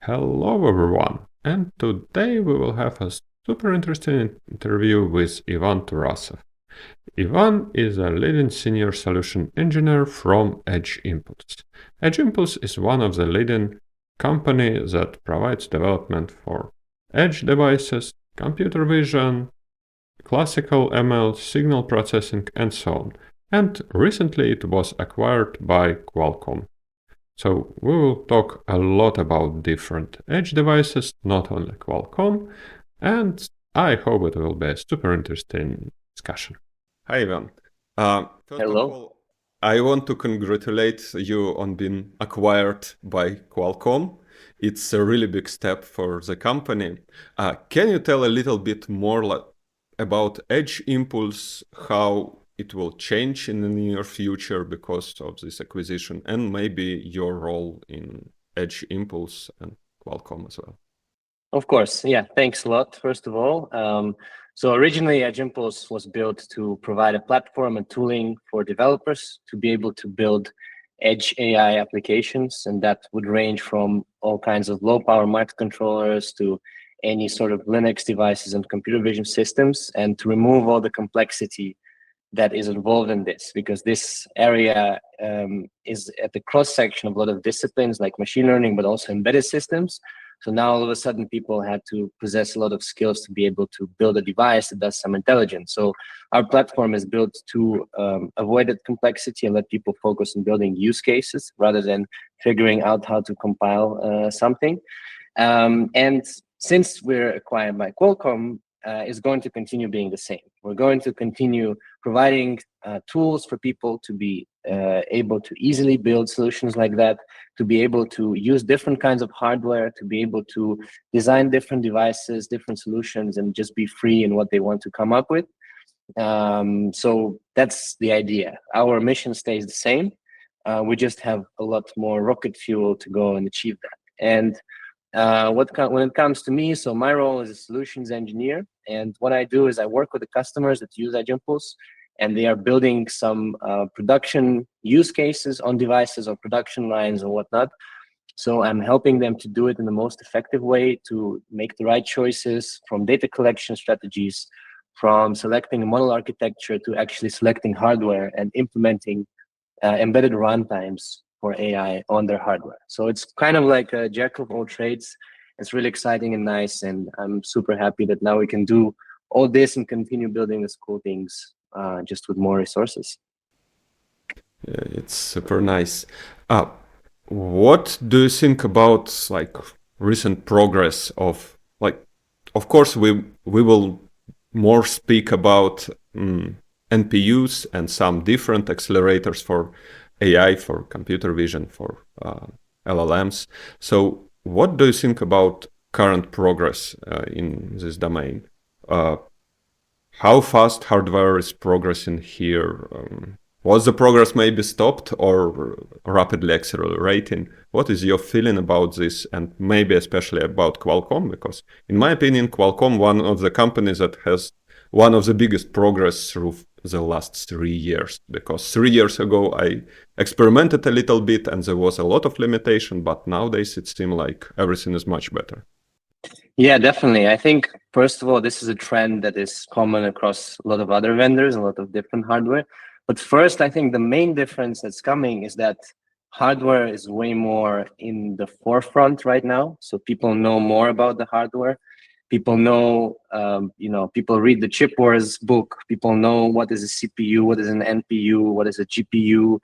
Hello everyone, and today we will have a super interesting interview with Ivan Turasov. Ivan is a leading senior solution engineer from EdgeImpuls. EdgeImpuls is one of the leading companies that provides development for edge devices, computer vision, classical ML, signal processing, and so on. And recently it was acquired by Qualcomm. So we will talk a lot about different edge devices, not only Qualcomm, and I hope it will be a super interesting discussion. Hi, Ivan. First Hello. of all, I want to congratulate you on being acquired by Qualcomm. It's a really big step for the company. Can you tell a little bit more about EdgeImpuls, how it will change in the near future because of this acquisition, and maybe your role in EdgeImpuls and Qualcomm as well? Of course, yeah, thanks a lot, first of all. So originally, EdgeImpuls was built to provide a platform and tooling for developers to be able to build edge AI applications, and that would range from all kinds of low-power microcontrollers to any sort of Linux devices and computer vision systems, and to remove all the complexity that is involved in this, because this area is at the cross-section of a lot of disciplines like machine learning, but also embedded systems. So now all of a sudden people had to possess a lot of skills to be able to build a device that does some intelligence. So our platform is built to avoid that complexity and let people focus on building use cases rather than figuring out how to compile something. And since we're acquired by Qualcomm, is going to continue being the same. We're going to continue providing tools for people to be able to easily build solutions like that, to be able to use different kinds of hardware, to be able to design different devices, different solutions, and just be free in what they want to come up with. So that's the idea. Our mission stays the same. We just have a lot more rocket fuel to go and achieve that. And when it comes to me, so my role is a solutions engineer, and what I do is I work with the customers that use EdgeImpuls, and they are building some production use cases on devices or production lines or whatnot. So I'm helping them to do it in the most effective way, to make the right choices, from data collection strategies, from selecting a model architecture to actually selecting hardware and implementing embedded runtimes for AI on their hardware. So it's kind of like a jack of all trades. It's really exciting and nice, and I'm super happy that now we can do all this and continue building these cool things just with more resources. Yeah, it's super nice. What do you think about recent progress of of course we will more speak about NPUs and some different accelerators for AI, for computer vision, for LLMs. So what do you think about current progress in this domain? How fast hardware is progressing here? Was the progress maybe stopped or rapidly accelerating? What is your feeling about this, and maybe especially about Qualcomm? Because in my opinion, Qualcomm, one of the companies that has one of the biggest progress through the last 3 years. Because 3 years ago, I experimented a little bit and there was a lot of limitation, but nowadays it seems like everything is much better. Yeah, definitely. I think, first of all, this is a trend that is common across a lot of other vendors, a lot of different hardware. But first, I think the main difference that's coming is that hardware is way more in the forefront right now. So people know more about the hardware. People know, people read the chip wars book. People know what is a CPU, what is an NPU, what is a GPU.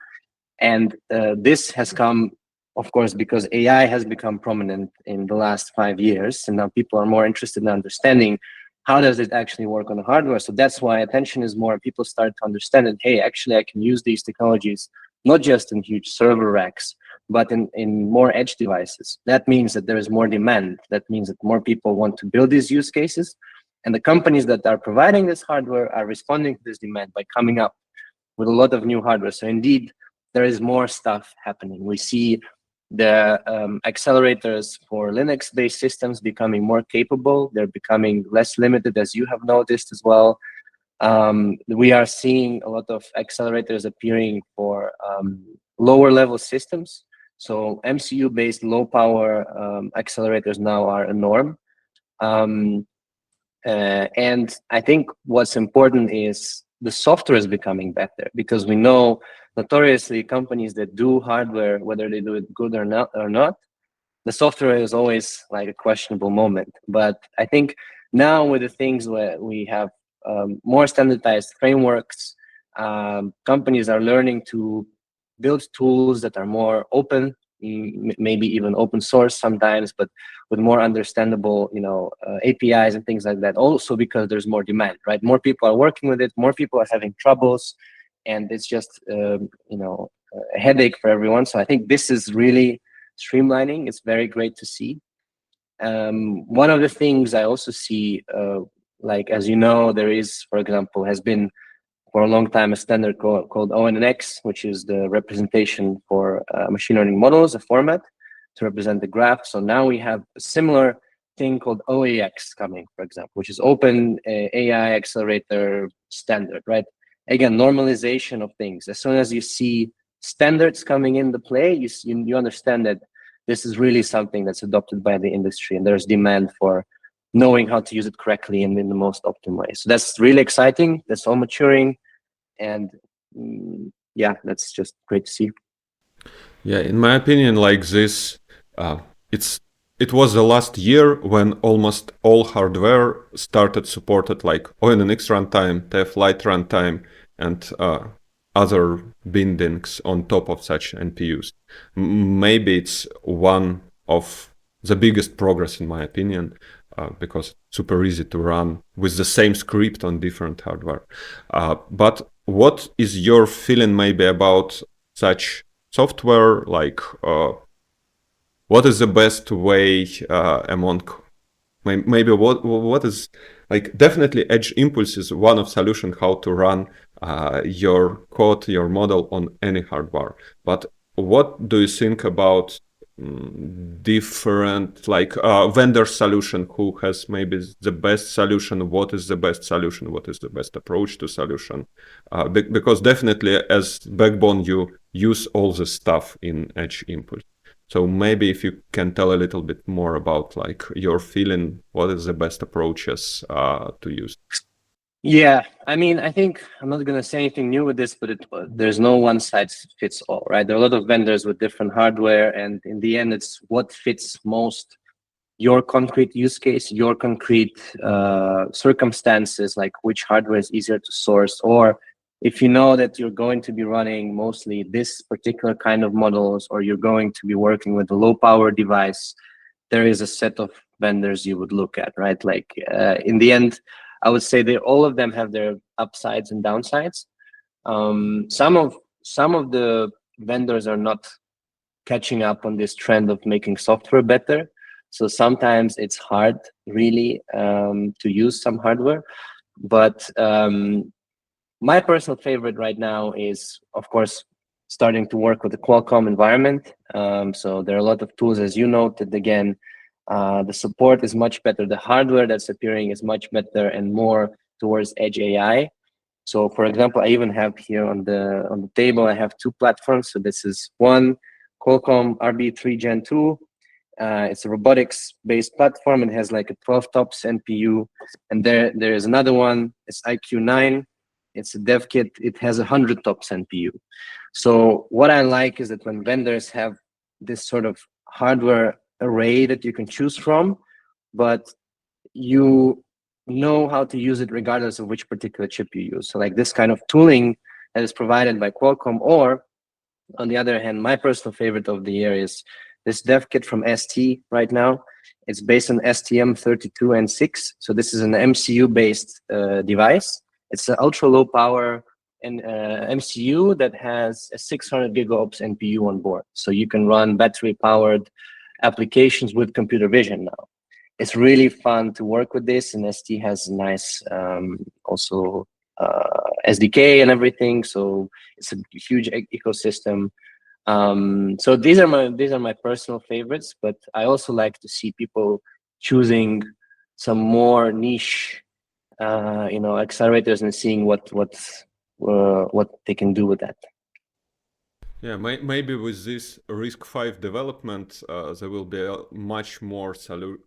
And this has come, of course, because AI has become prominent in the last 5 years. And now people are more interested in understanding how does it actually work on the hardware. So that's why attention is more, people start to understand that, hey, actually I can use these technologies, not just in huge server racks, but in more edge devices. That means that there is more demand. That means that more people want to build these use cases. And the companies that are providing this hardware are responding to this demand by coming up with a lot of new hardware. So indeed, there is more stuff happening. We see the accelerators for Linux-based systems becoming more capable. They're becoming less limited, as you have noticed as well. We are seeing a lot of accelerators appearing for lower level systems. So MCU-based low-power accelerators now are a norm. And I think what's important is the software is becoming better, because we know notoriously companies that do hardware, whether they do it good or not, the software is always like a questionable moment. But I think now with the things where we have more standardized frameworks, companies are learning to build tools that are more open, maybe even open source sometimes, but with more understandable, APIs and things like that. Also because there's more demand, right? More people are working with it, more people are having troubles, and it's just a headache for everyone. So I think this is really streamlining. It's very great to see. One of the things I also see, like, as you know, there is, for example, has been for a long time a standard called Onnx, which is the representation for machine learning models, a format to represent the graph. So now we have a similar thing called OAX coming, for example, which is Open AI Accelerator Standard, right? Again, normalization of things. As soon as you see standards coming into play, you understand that this is really something that's adopted by the industry, and there's demand for knowing how to use it correctly and in the most optimal way. So that's really exciting. That's all maturing, and yeah, that's just great to see. Yeah, in my opinion, like this, it was the last year when almost all hardware started supported like Onnx-Runtime, TFlite runtime, and other bindings on top of such NPUs. Maybe it's one of the biggest progress in my opinion, because it's super easy to run with the same script on different hardware. But what is your feeling maybe about such software? Like, what is the best way among maybe what is like? Definitely EdgeImpuls is one of solution how to run your code, your model on any hardware. But what do you think about different like vendor solution? Who has maybe the best solution? What is the best solution? What is the best approach to solution? Because definitely as backbone you use all the stuff in EdgeImpuls. So maybe if you can tell a little bit more about like your feeling, what is the best approaches to use? Yeah, I mean, I think I'm not going to say anything new with this, but there's no one size fits all, right? There are a lot of vendors with different hardware, and in the end, it's what fits most your concrete use case, your concrete circumstances, like which hardware is easier to source, or if you know that you're going to be running mostly this particular kind of models, or you're going to be working with a low power device, there is a set of vendors you would look at, right? Like in the end, I would say that all of them have their upsides and downsides. Some of the vendors are not catching up on this trend of making software better. So sometimes it's hard really to use some hardware. But my personal favorite right now is, of course, starting to work with the Qualcomm environment. So there are a lot of tools, as you noted. Again, the support is much better. The hardware that's appearing is much better and more towards edge AI. So, for example, I even have here on the table, I have two platforms. So this is one Qualcomm RB3 Gen 2. It's a robotics-based platform. It has like a 12 TOPS NPU, and there is another one. It's IQ9. It's a dev kit. It has 100 TOPS NPU. So what I like is that when vendors have this sort of hardware array that you can choose from, but you know how to use it regardless of which particular chip you use. So like this kind of tooling that is provided by Qualcomm, or on the other hand, my personal favorite of the year is this dev kit from ST right now. It's based on STM32N6. So this is an MCU-based device. It's an ultra low power and MCU that has a 600 gigaops NPU on board. So you can run battery-powered applications with computer vision now. It's really fun to work with this, and ST has a nice also SDK and everything. So it's a huge ecosystem. So these are my personal favorites, but I also like to see people choosing some more niche, accelerators and seeing what they can do with that. Yeah, maybe with this RISC-V development, there will be a much more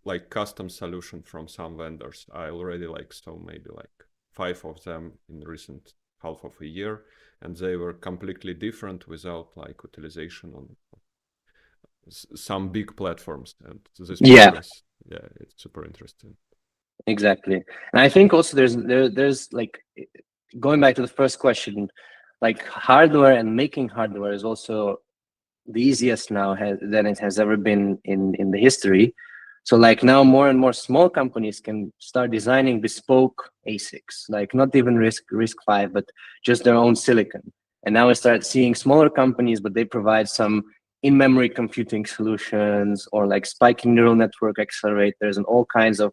like custom solution from some vendors. I already saw maybe 5 of them in recent half of a year, and they were completely different without utilization on some big platforms. And this Yeah, progress, yeah, it's super interesting. exactly. And I think also there's going back to the first question, like hardware and making hardware is also the easiest now than it has ever been in the history. So like now more and more small companies can start designing bespoke ASICs, like not even RISC-V, but just their own silicon. And now we start seeing smaller companies, but they provide some in-memory computing solutions or like spiking neural network accelerators and all kinds of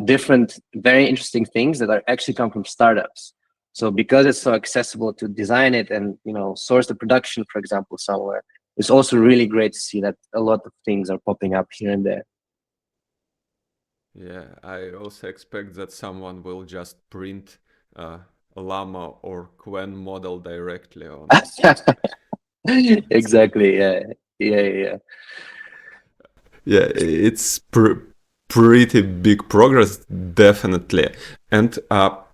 different, very interesting things that are actually come from startups. So because it's so accessible to design it and source the production, for example, somewhere, it's also really great to see that a lot of things are popping up here and there. Yeah, I also expect that someone will just print a Llama or Qwen model directly on silicon. Exactly. Yeah. Yeah, it's pretty big progress, definitely. And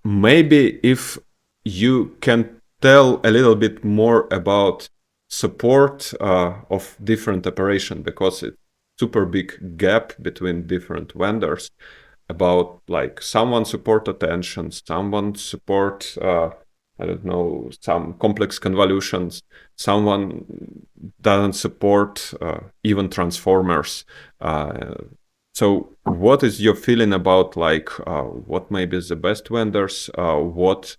maybe if you can tell a little bit more about support of different operation, because it's super big gap between different vendors about someone support attention, someone support I don't know, some complex convolutions, someone doesn't support even transformers. So what is your feeling about what maybe is the best vendors, what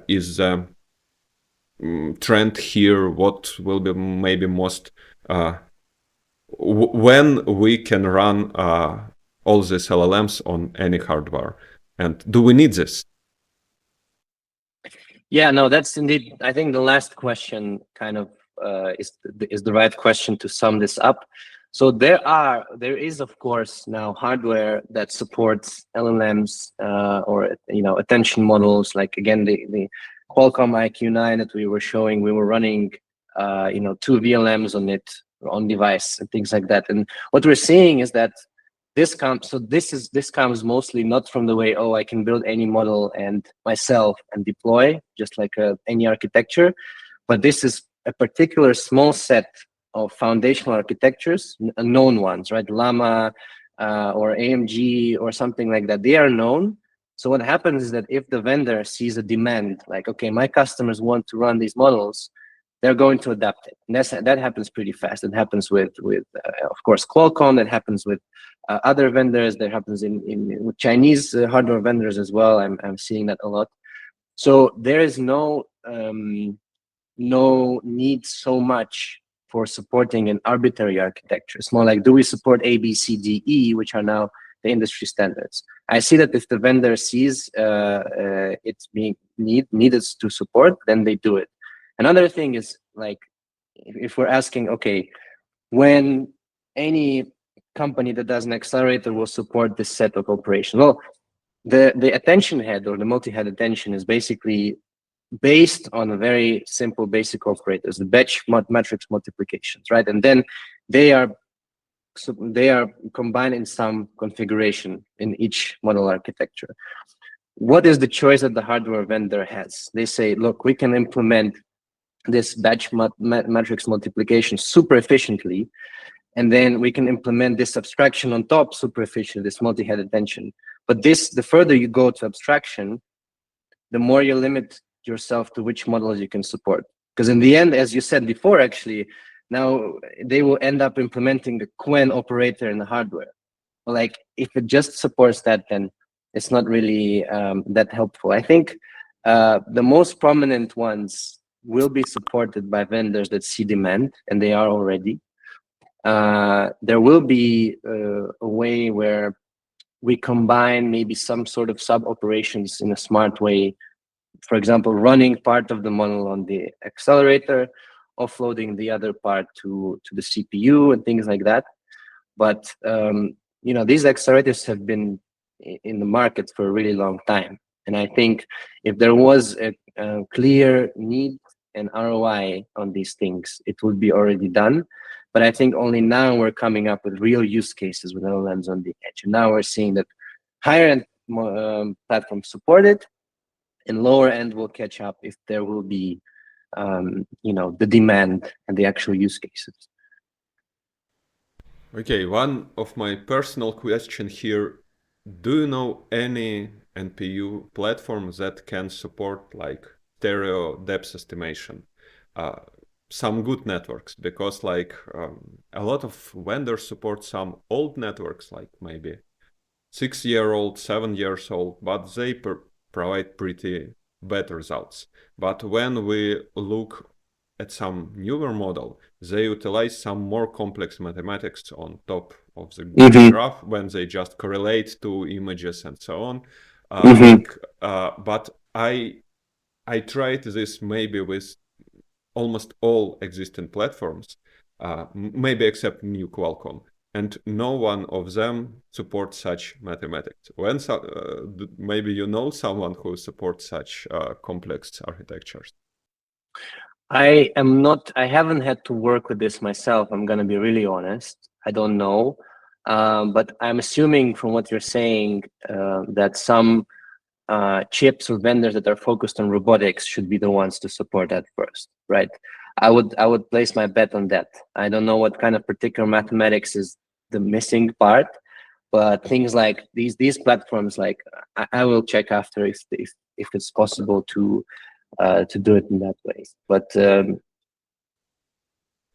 is the trend here, what will be maybe most when we can run all these LLMs on any hardware, and do we need this? Yeah, no, that's indeed, I think the last question kind of is the right question to sum this up. So there is of course now hardware that supports LLMs or attention models. Like again, the Qualcomm IQ9 that we were showing, we were running 2 VLMs on it, on device and things like that. And what we're seeing is that this comes mostly not from the way, oh, I can build any model and myself and deploy just like any architecture, but this is a particular small set of foundational architectures, known ones, right? Llama or AMG or something like that. They are known. So what happens is that if the vendor sees a demand, like, okay, my customers want to run these models, they're going to adapt it. And that happens pretty fast. It happens with of course, Qualcomm. That happens with other vendors. That happens with Chinese hardware vendors as well. I'm seeing that a lot. So there is no need so much for supporting an arbitrary architecture. It's more like, do we support A, B, C, D, E, which are now the industry standards? I see that if the vendor sees it's being needed to support, then they do it. Another thing is, like, if we're asking, okay, when any company that does an accelerator will support this set of operations, well, the attention head or the multi-head attention is basically based on a very simple basic operators, the batch matrix multiplications, right? And then they are combined in some configuration in each model architecture. What is the choice that the hardware vendor has? They say, look, we can implement this batch matrix multiplication super efficiently, and then we can implement this abstraction on top super efficiently, this multi-head attention. But the further you go to abstraction, the more you limit yourself to which models you can support. Because in the end, as you said before, actually, now they will end up implementing the Qwen operator in the hardware. Like, if it just supports that, then it's not really that helpful. I think the most prominent ones will be supported by vendors that see demand, and they are already. There will be a way where we combine maybe some sort of sub operations in a smart way. For example, running part of the model on the accelerator, offloading the other part to the CPU and things like that. But these accelerators have been in the market for a really long time. And I think if there was a clear need an ROI on these things, it would be already done. But I think only now we're coming up with real use cases with LLMs on the edge. And now we're seeing that higher end platforms support it, and lower end will catch up if there will be, the demand and the actual use cases. Okay, one of my personal question here, do you know any NPU platform that can support like stereo depth estimation? Some good networks, because like a lot of vendors support some old networks, like maybe 6-year-old, 7 years old, but they provide pretty bad results. But when we look at some newer model, they utilize some more complex mathematics on top of the graph when they just correlate to images and so on. But I tried this maybe with almost all existing platforms, maybe except new Qualcomm, and no one of them supports such mathematics. When maybe you know someone who supports such complex architectures. I haven't had to work with this myself. I'm going to be really honest. I don't know. But I'm assuming from what you're saying that some chips or vendors that are focused on robotics should be the ones to support that first, right? I would place my bet on that. I don't know what kind of particular mathematics is the missing part, but things like these platforms, like I will check after if it's possible to do it in that way. But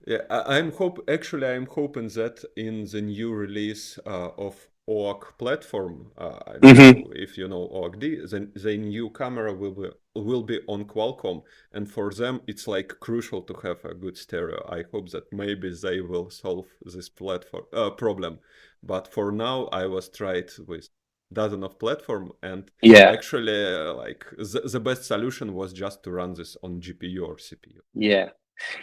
yeah, I'm hoping that in the new release of OAK platform, I don't know if you know OAK-D, then the new camera will be on Qualcomm, and for them it's like crucial to have a good stereo. I hope that maybe they will solve this problem. But for now, I was tried with dozen of platform, and actually like the best solution was just to run this on GPU or CPU.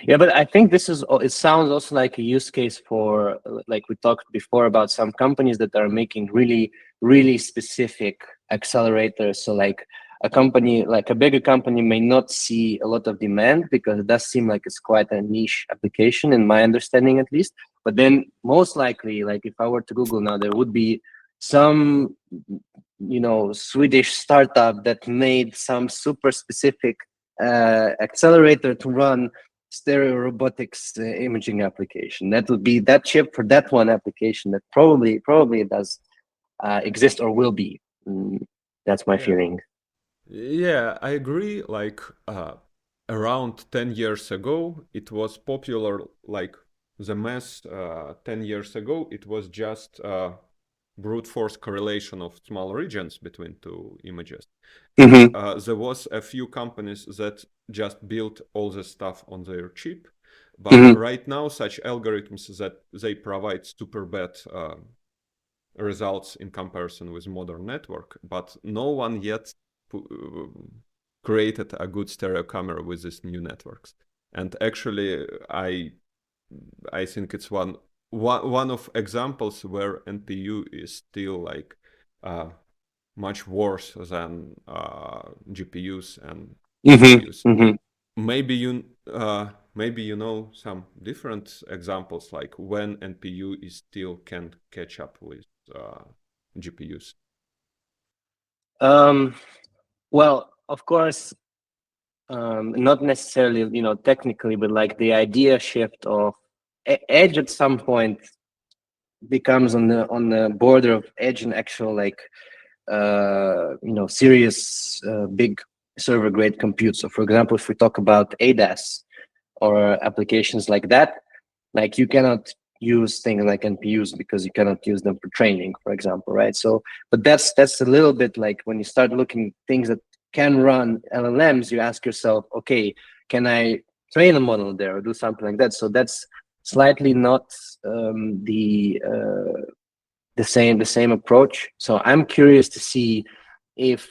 Yeah, but I think it sounds also like a use case for, like we talked before about some companies that are making really, really specific accelerators. So like a company, like a bigger company may not see a lot of demand because it does seem like it's quite a niche application in my understanding at least. But then most likely, like if I were to Google now, there would be some, Swedish startup that made some super specific accelerator to run stereo robotics imaging application. That would be that chip for that one application that probably does exist or will be. That's my feeling. Yeah, I agree. Like around 10 years ago, it was popular, like the math 10 years ago, it was just brute force correlation of small regions between two images. And there was a few companies that just built all the stuff on their chip. But right now, such algorithms that they provide super bad results in comparison with modern network, but no one yet created a good stereo camera with these new networks. And actually, I think it's one of examples where NPU is still like much worse than GPUs and CPUs. Maybe you know some different examples, like when NPU is still can't catch up with GPUs. Well, of course, not necessarily, technically, but like the idea shift of edge at some point becomes on the border of edge and actual, like serious big server grade compute. So for example, if we talk about ADAS or applications like that, like you cannot use things like NPUs because you cannot use them for training, for example, right? So, but that's a little bit like when you start looking things that can run LLMs, you ask yourself, okay, can I train a model there or do something like that? So that's slightly not the same approach. So I'm curious to see if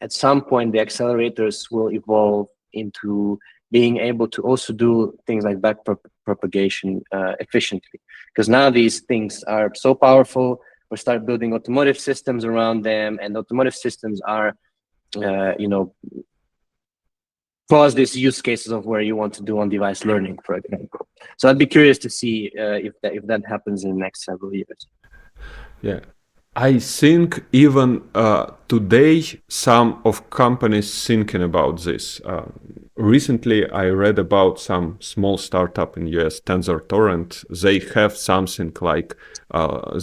at some point the accelerators will evolve into being able to also do things like back propagation efficiently. Because now these things are so powerful, we start building automotive systems around them, and automotive systems are, plus these use cases of where you want to do on-device learning, for example. So I'd be curious to see if that happens in the next several years. Yeah, I think even today some of companies thinking about this. Recently, I read about some small startup in US, TensorTorrent. They have something like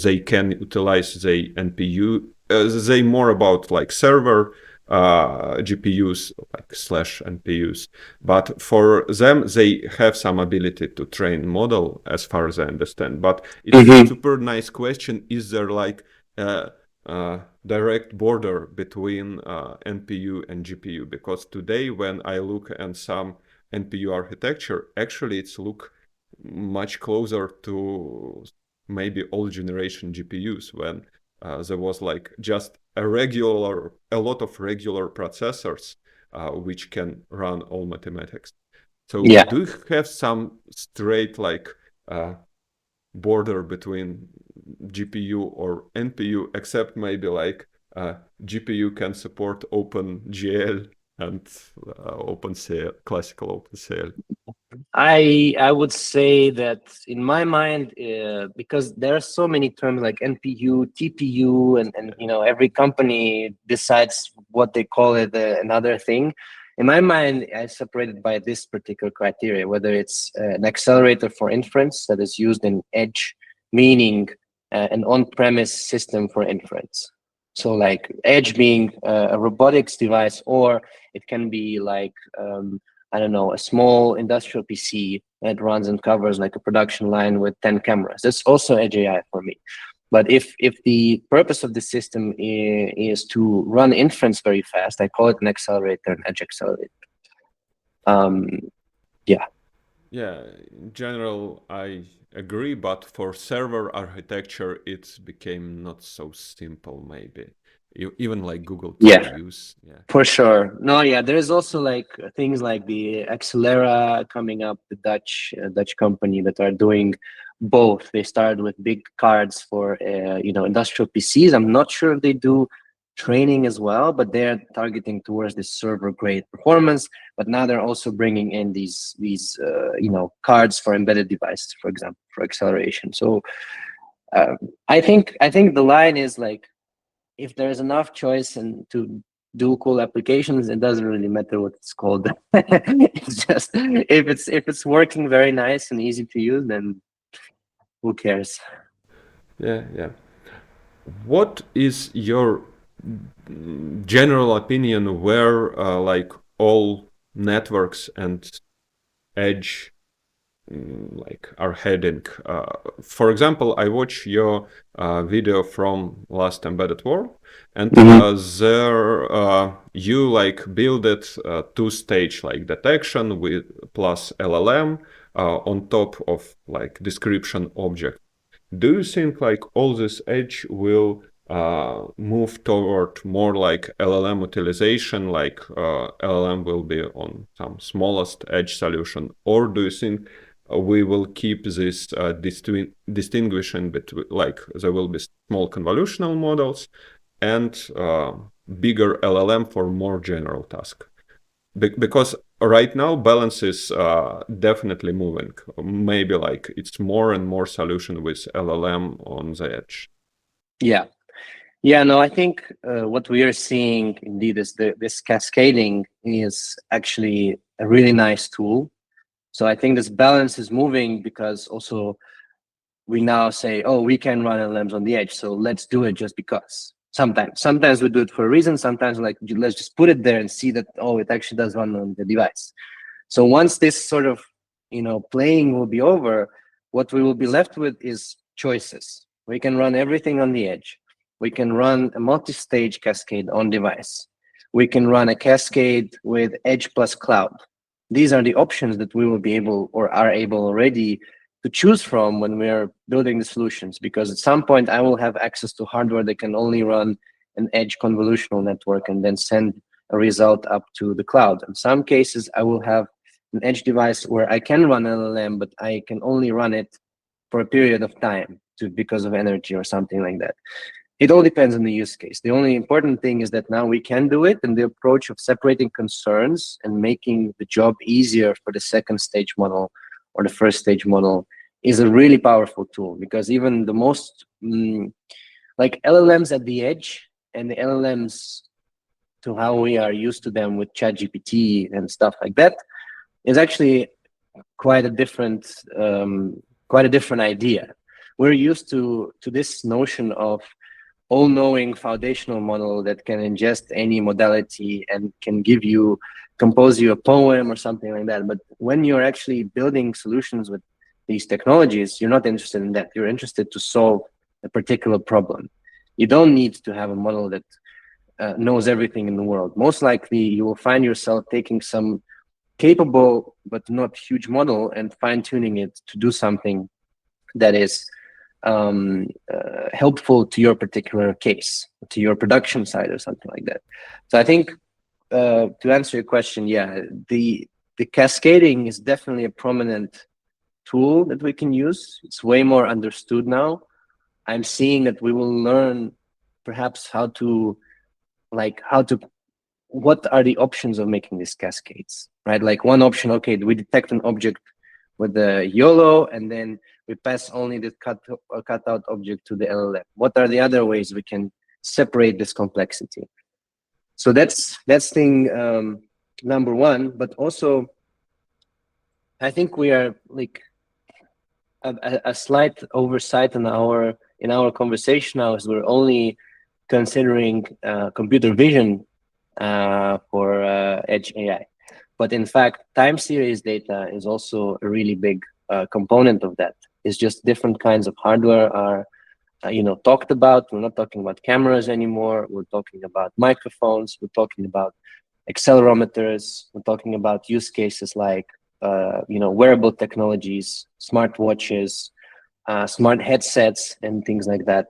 they can utilize the NPU. They more about like server GPUs like slash NPUs, but for them they have some ability to train model as far as I understand. But it's super nice question: is there like direct border between NPU and GPU? Because today when I look at some NPU architecture, actually it's look much closer to maybe old generation GPUs when there was like just a lot of regular processors which can run all mathematics. So do you have some straight like border between GPU or NPU, except maybe like GPU can support OpenGL and OpenCL, classical OpenCL? I would say that in my mind, because there are so many terms like NPU, TPU, and you know, every company decides what they call it another thing. In my mind, I separated by this particular criteria, whether it's an accelerator for inference that is used in edge, meaning an on-premise system for inference. So like edge being a robotics device, or it can be like I don't know, a small industrial PC that runs and covers like a production line with 10 cameras. That's also edge AI for me. But if the purpose of the system is to run inference very fast, I call it an accelerator, an edge accelerator. Yeah. Yeah, in general, I agree, but for server architecture, it became not so simple, maybe. Even like Google TPUs. Yeah. For sure. No, yeah, there's also like things like the Accelera coming up, the Dutch company that are doing both. They started with big cards for you know, industrial PCs. I'm not sure if they do training as well, but they're targeting towards this server grade performance. But now they're also bringing in these you know, cards for embedded devices, for example, for acceleration. So I think the line is like, if there's enough choice and to do cool applications, it doesn't really matter what it's called. It's just if it's working very nice and easy to use, then who cares? Yeah, yeah. What is your general opinion where like all networks and edge like are heading? For example, I watched your video from last Embedded World, and there you like builded two-stage like detection with plus LLM on top of like description object. Do you think like all this edge will move toward more like LLM utilization, like LLM will be on some smallest edge solution, or do you think we will keep this distinguishing between like there will be small convolutional models and bigger LLM for more general task? Because right now balance is definitely moving. Maybe like it's more and more solution with LLM on the edge. Yeah, no, I think what we are seeing indeed is this cascading is actually a really nice tool. So I think this balance is moving because also we now say, oh, we can run LLMs on the edge, so let's do it just because. Sometimes we do it for a reason. Sometimes like, let's just put it there and see that, oh, it actually does run on the device. So once this sort of, you know, playing will be over, what we will be left with is choices. We can run everything on the edge. We can run a multi-stage cascade on device. We can run a cascade with edge plus cloud. These are the options that we will be able or are able already to choose from when we are building the solutions, because at some point I will have access to hardware that can only run an edge convolutional network and then send a result up to the cloud. In some cases, I will have an edge device where I can run LLM, but I can only run it for a period of time because of energy or something like that. It all depends on the use case. The only important thing is that now we can do it, and the approach of separating concerns and making the job easier for the second stage model or the first stage model is a really powerful tool, because even the most like LLMs at the edge and the LLMs to how we are used to them with ChatGPT and stuff like that is actually quite a different idea. We're used to this notion of all-knowing foundational model that can ingest any modality and can compose you a poem or something like that. But when you're actually building solutions with these technologies, you're not interested in that. You're interested to solve a particular problem. You don't need to have a model that knows everything in the world. Most likely, you will find yourself taking some capable but not huge model and fine-tuning it to do something that is helpful to your particular case, to your production side or something like that. So I think to answer your question, yeah, the cascading is definitely a prominent tool that we can use. It's way more understood now. I'm seeing that we will learn perhaps what are the options of making these cascades, right? Like one option, okay, we detect an object with the YOLO, and then we pass only the cutout object to the LLM. What are the other ways we can separate this complexity? So that's thing number one. But also, I think we are like a slight oversight in our conversation now is we're only considering computer vision for edge AI. But in fact, time series data is also a really big component of that. It's just different kinds of hardware are talked about. We're not talking about cameras anymore. We're talking about microphones. We're talking about accelerometers. We're talking about use cases like wearable technologies, smartwatches, smart headsets, and things like that.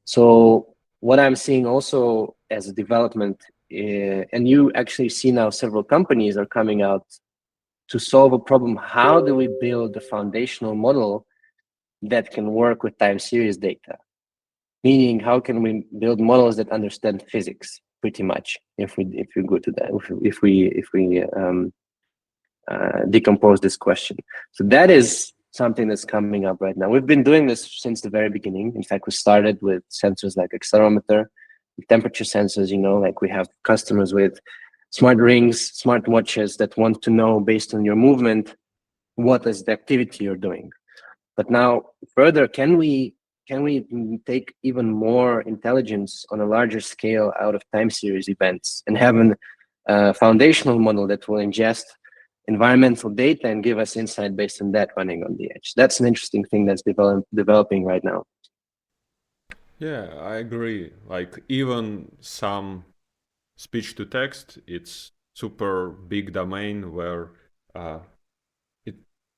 So what I'm seeing also as a development, and you actually see now several companies are coming out to solve a problem. How do we build a foundational model that can work with time series data? Meaning, how can we build models that understand physics? Pretty much, if we go to that, if we decompose this question. So that is something that's coming up right now. We've been doing this since the very beginning. In fact, we started with sensors like accelerometer, temperature sensors. Like we have customers with smart rings, smart watches that want to know based on your movement what is the activity you're doing. But now further, can we take even more intelligence on a larger scale out of time series events and have a foundational model that will ingest environmental data and give us insight based on that running on the edge? That's an interesting thing that's developing right now. Yeah, I agree. Like even some speech to text, it's super big domain where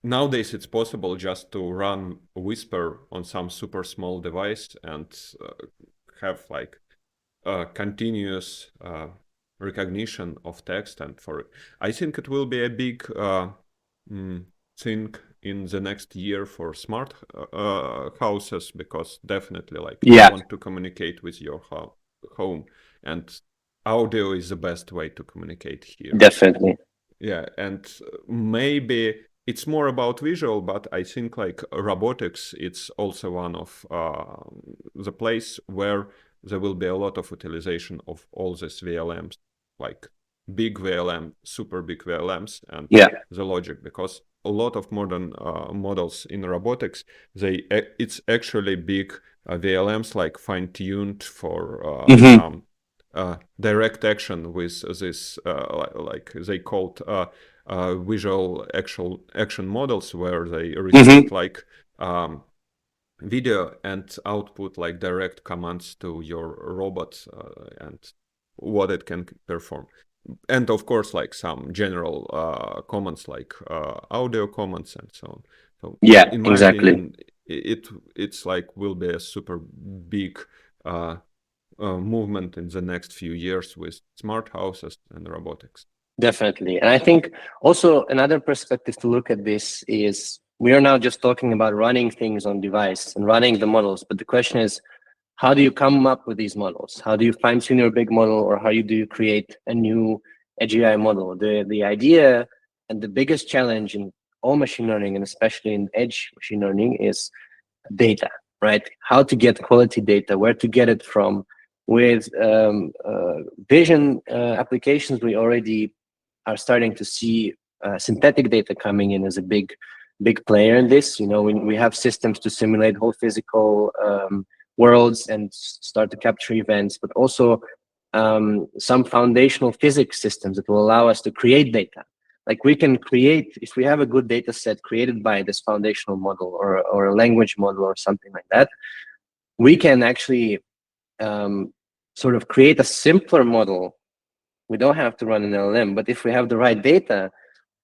nowadays it's possible just to run Whisper on some super small device and have like continuous recognition of text. And I think it will be a big thing in the next year for smart houses, because definitely you want to communicate with your home, and audio is the best way to communicate here. Definitely. Yeah, and maybe it's more about visual, but I think like robotics, it's also one of the place where there will be a lot of utilization of all these VLMs, like big VLM, super big VLMs, and the logic, because a lot of modern models in robotics, it's actually big VLMs, like fine-tuned for some direct action with this, like they called visual action models, where they receive like video and output like direct commands to your robot and what it can perform. And of course, like some general commands like audio commands and so on. So in my opinion, it's like will be a super big movement in the next few years with smart houses and robotics. Definitely. And I think also another perspective to look at this is we are now just talking about running things on device and running the models. But the question is, how do you come up with these models? How do you fine tune your big model, or how do you create a new edge AI model? The idea and the biggest challenge in all machine learning, and especially in edge machine learning, is data, right? How to get quality data, where to get it from. With vision applications, we already are starting to see synthetic data coming in as a big player in this. You know, we have systems to simulate whole physical worlds and start to capture events, but also some foundational physics systems that will allow us to create data. Like we can create, if we have a good data set created by this foundational model or a language model or something like that, we can actually sort of create a simpler model. We don't have to run an LLM, but if we have the right data,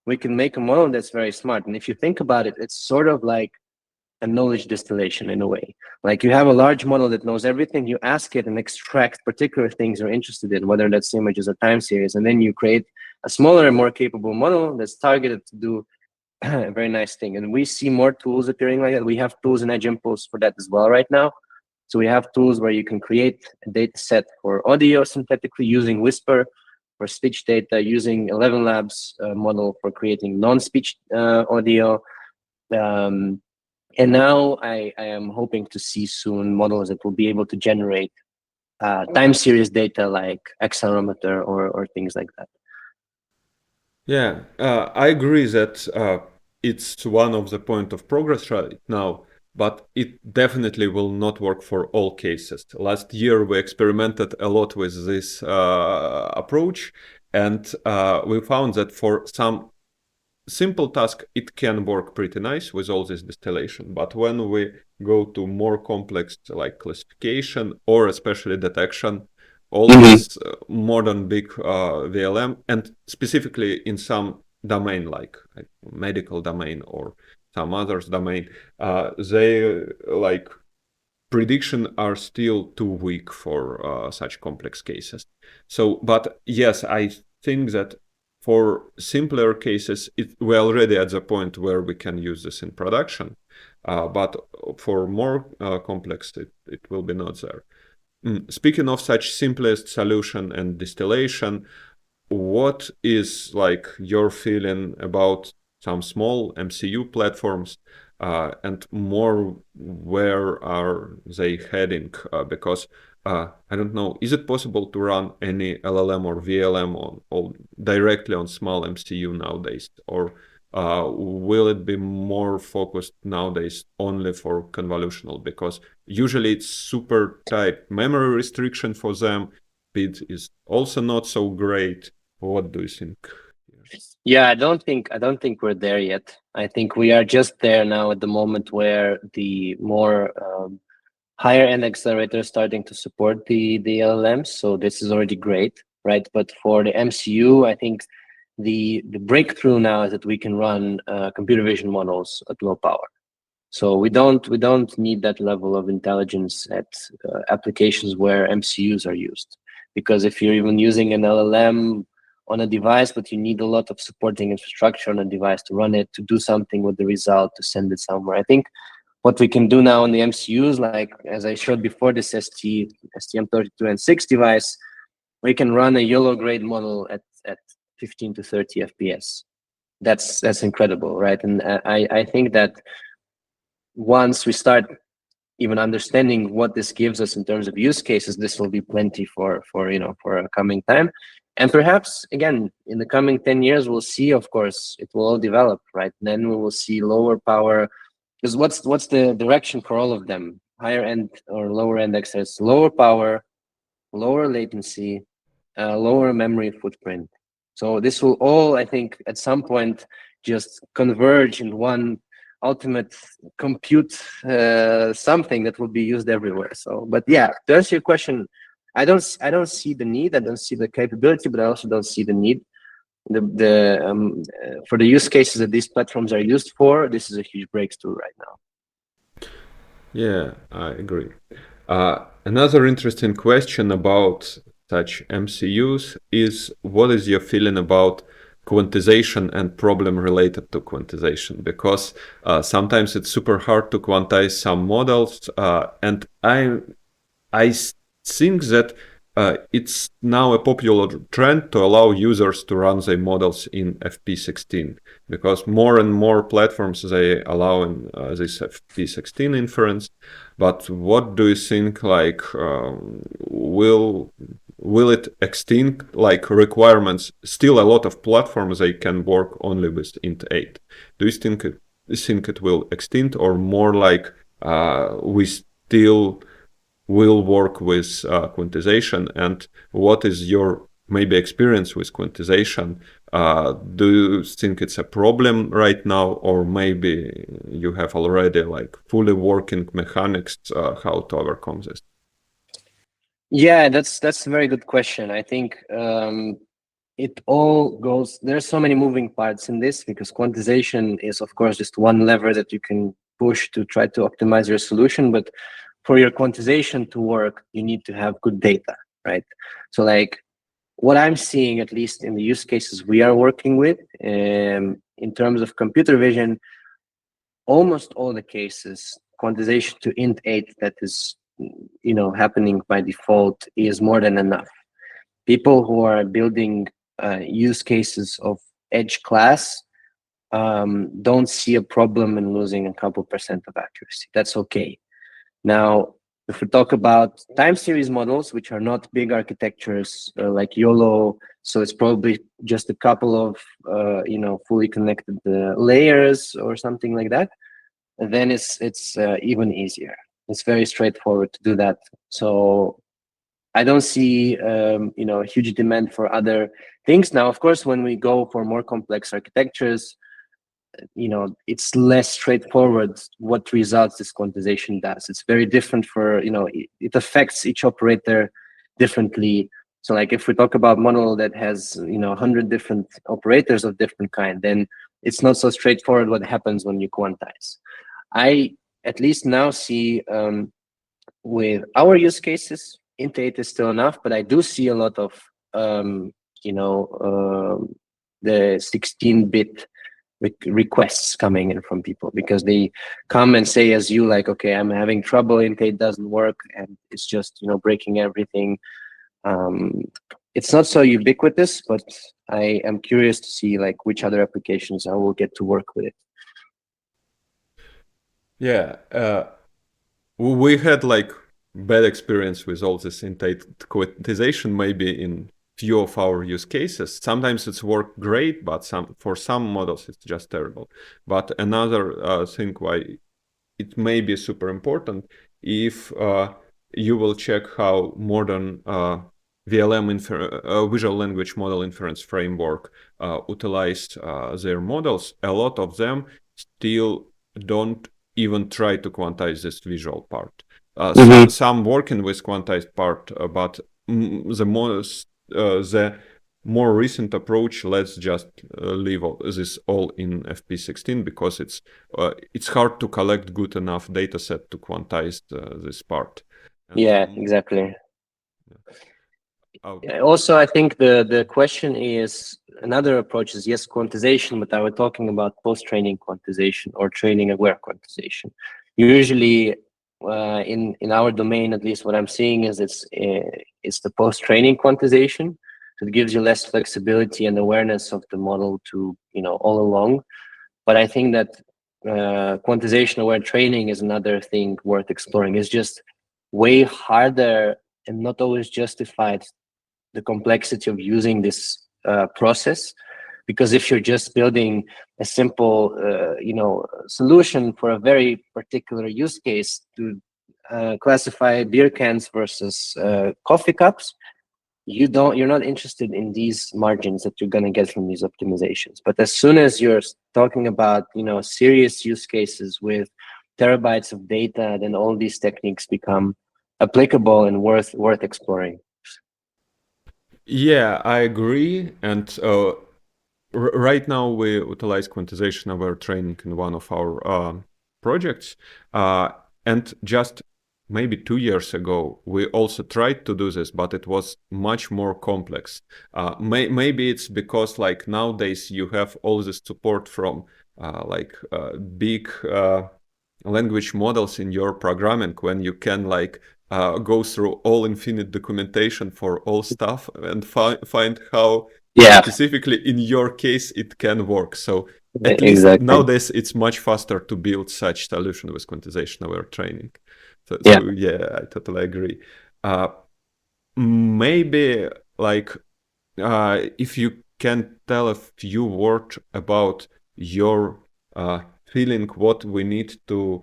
we can make a model that's very smart. And if you think about it, it's sort of like a knowledge distillation in a way. Like you have a large model that knows everything, you ask it and extract particular things you're interested in, whether that's images or time series, and then you create a smaller and more capable model that's targeted to do a very nice thing. And we see more tools appearing like that. We have tools in EdgeImpuls for that as well right now. So we have tools where you can create a data set for audio synthetically using Whisper, for speech data using 11 Labs model for creating non-speech audio. And now I am hoping to see soon models that will be able to generate time series data like accelerometer or things like that. Yeah, I agree that it's one of the point of progress right now, but it definitely will not work for all cases. Last year, we experimented a lot with this approach, and we found that for some simple task, it can work pretty nice with all this distillation. But when we go to more complex, like classification or especially detection, all this modern big VLM, and specifically in some domain like medical domain or some others domain, they like prediction are still too weak for such complex cases. So, but yes, I think that for simpler cases, we're already at the point where we can use this in production. But for more complex, it will be not there. Speaking of such simplest solution and distillation, what is like your feeling about some small MCU platforms and more where are they heading? Because I don't know, is it possible to run any LLM or VLM on directly on small MCU nowadays? Or will it be more focused nowadays only for convolutional? Because usually it's super tight memory restriction for them. Speed is also not so great. What do you think? Yeah, I don't think we're there yet. I think we are just there now at the moment where the more higher end accelerators are starting to support the LLMs. So this is already great, right? But for the MCU, I think the breakthrough now is that we can run computer vision models at low power. So we don't need that level of intelligence at applications where MCUs are used, because if you're even using an LLM on a device, but you need a lot of supporting infrastructure on a device to run it, to do something with the result, to send it somewhere. I think what we can do now on the MCUs, like as I showed before, this STM32N6 device, we can run a YOLO grade model at 15 to 30 FPS. That's incredible, right? And I think that once we start even understanding what this gives us in terms of use cases, this will be plenty for a coming time. And perhaps again in the coming 10 years we'll see, of course, it will all develop, right? Then we will see lower power, because what's the direction for all of them? Higher end or lower end access, lower power, lower latency, lower memory footprint. So this will all, I think, at some point just converge in one ultimate compute something that will be used everywhere. So, but yeah, to answer your question, I don't see the need. I don't see the capability, but I also don't see the need. For the use cases that these platforms are used for, this is a huge breakthrough right now. Yeah, I agree. Another interesting question about such MCUs is, what is your feeling about quantization and problem related to quantization? Because sometimes it's super hard to quantize some models, and I think that it's now a popular trend to allow users to run their models in FP16 because more and more platforms they allow in this FP16 inference. But what do you think? Like, will it extinct like requirements? Still, a lot of platforms they can work only with int8. Do you think it will extinct, or more like we still will work with quantization? And what is your maybe experience with quantization? Do you think it's a problem right now, or maybe you have already like fully working mechanics how to overcome this? Yeah, that's a very good question. I think it all goes. There's so many moving parts in this because quantization is, of course, just one lever that you can push to try to optimize your solution. But for your quantization to work, you need to have good data, right? So, like what I'm seeing, at least in the use cases we are working with, in terms of computer vision, almost all the cases, quantization to int8 that is happening by default is more than enough. People who are building use cases of edge class don't see a problem in losing a couple percent of accuracy. That's okay. Now, if we talk about time series models, which are not big architectures like YOLO, so it's probably just a couple of fully connected layers or something like that, then it's even easier. It's very straightforward to do that. So I don't see a huge demand for other things. Now, of course, when we go for more complex architectures, it's less straightforward what results this quantization does. It's very different for it affects each operator differently. So like if we talk about model that has 100 different operators of different kind, then it's not so straightforward what happens when you quantize. I at least now see with our use cases, int8 is still enough, but I do see a lot of the 16-bit requests coming in from people because they come and say, as you, like, okay, I'm having trouble, int8 doesn't work, and it's just breaking everything. It's not so ubiquitous, but I am curious to see like which other applications I will get to work with it. Yeah, we had like bad experience with all this int8 quantization maybe in few of our use cases. Sometimes it's worked great, but for some models it's just terrible. But another thing why it may be super important, if you will check how modern VLM visual language model inference framework utilized their models, a lot of them still don't even try to quantize this visual part. Some working with quantized part, but the more recent approach, let's just leave this all in FP16 because it's hard to collect good enough data set to quantize this part. And yeah, exactly. Okay. Also, I think the question is, another approach is, yes, quantization, but I was talking about post-training quantization or training-aware quantization. Usually, in our domain, at least what I'm seeing is it's the post-training quantization. So it gives you less flexibility and awareness of the model to all along. But I think that quantization-aware training is another thing worth exploring. It's just way harder and not always justified, the complexity of using this process, because if you're just building a simple solution for a very particular use case to classify beer cans versus coffee cups, you're not interested in these margins that you're going to get from these optimizations. But as soon as you're talking about serious use cases with terabytes of data, then all these techniques become applicable and worth exploring. Yeah, I agree. And right now we utilize quantization-aware training in one of our projects. And just maybe 2 years ago, we also tried to do this, but it was much more complex. Maybe it's because like nowadays you have all this support from big language models in your programming when you can like go through all infinite documentation for all stuff and find how specifically in your case it can work. So at least nowadays it's much faster to build such solution with quantization over training. So yeah, I totally agree. Maybe like if you can tell a few words about your feeling, what we need to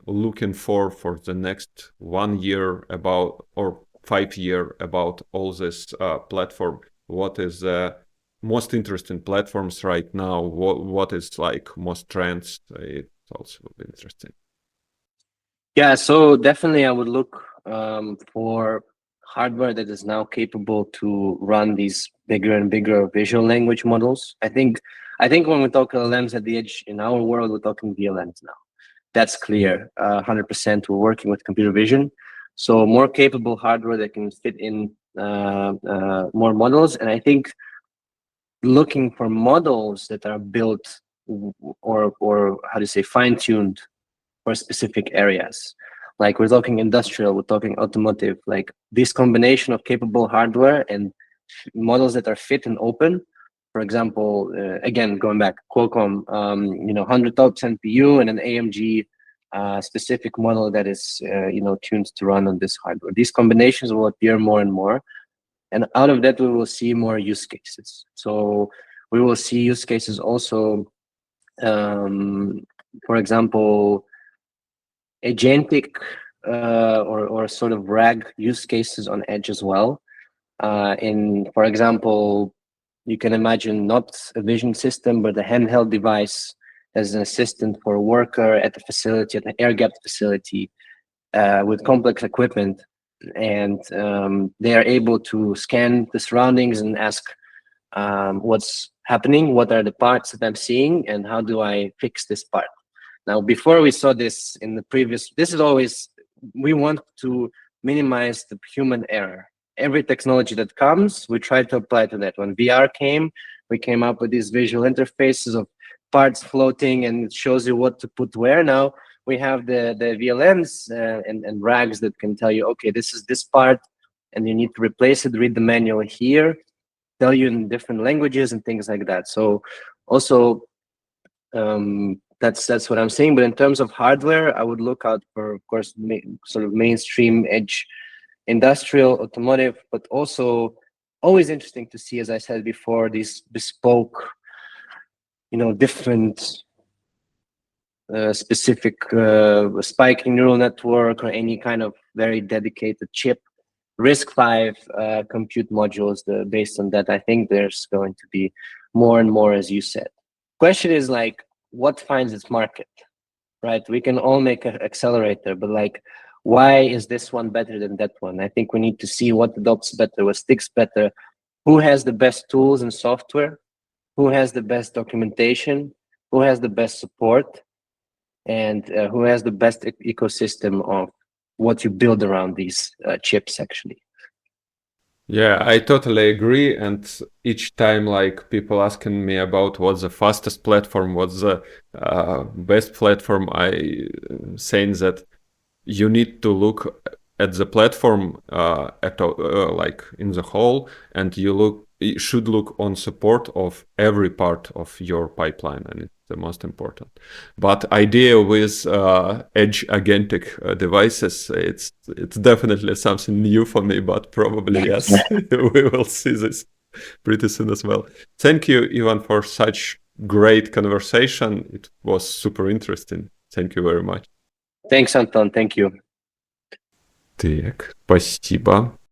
looking for the next 1 year about or 5 year about all this platform. What is most interesting platforms right now? What is like most trends? It also will be interesting. Yeah, so definitely I would look for hardware that is now capable to run these bigger and bigger visual language models. I think when we talk LLMs at the edge in our world, we're talking VLMs now. That's clear. 100% we're working with computer vision. So more capable hardware that can fit in more models. And I think looking for models that are built or how to say fine-tuned for specific areas. Like we're talking industrial, we're talking automotive, like this combination of capable hardware and models that are fit and open. For example, again, going back, Qualcomm, 100 TOPS NPU and an AMG specific model that is, tuned to run on this hardware. These combinations will appear more and more. And out of that, we will see more use cases. So we will see use cases also, for example, agentic or sort of RAG use cases on edge as well. For example, you can imagine not a vision system, but a handheld device as an assistant for a worker at the facility, at an air-gapped facility with complex equipment. And they are able to scan the surroundings and ask what's happening, what are the parts that I'm seeing, and how do I fix this part? Now, before we saw this in the previous, this is always, we want to minimize the human error. Every technology that comes, we try to apply to that. When VR came, we came up with these visual interfaces of parts floating and it shows you what to put where. Now we have the VLMs and RAGs that can tell you, okay, this is this part and you need to replace it, read the manual here, tell you in different languages and things like that. So also, that's what I'm saying. But in terms of hardware, I would look out for, of course, sort of mainstream edge industrial, automotive, but also always interesting to see, as I said before, these bespoke, different specific spiking neural network or any kind of very dedicated chip. RISC-V compute modules based on that. I think there's going to be more and more, as you said. Question is like, what finds its market, right? We can all make an accelerator, but like, why is this one better than that one? I think we need to see what adopts better, what sticks better, who has the best tools and software, who has the best documentation, who has the best support, and who has the best ecosystem of what you build around these chips, actually. Yeah, I totally agree. And each time, like people asking me about what's the fastest platform, what's the best platform, I saying that you need to look at the platform like in the whole, and you should look on support of every part of your pipeline, and it's the most important. But idea with edge agentic devices, it's definitely something new for me, but probably yes, we will see this pretty soon as well. Thank you, Ivan, for such great conversation. It was super interesting. Thank you very much. Thanks, Anton. Thank you. Так, спасибо.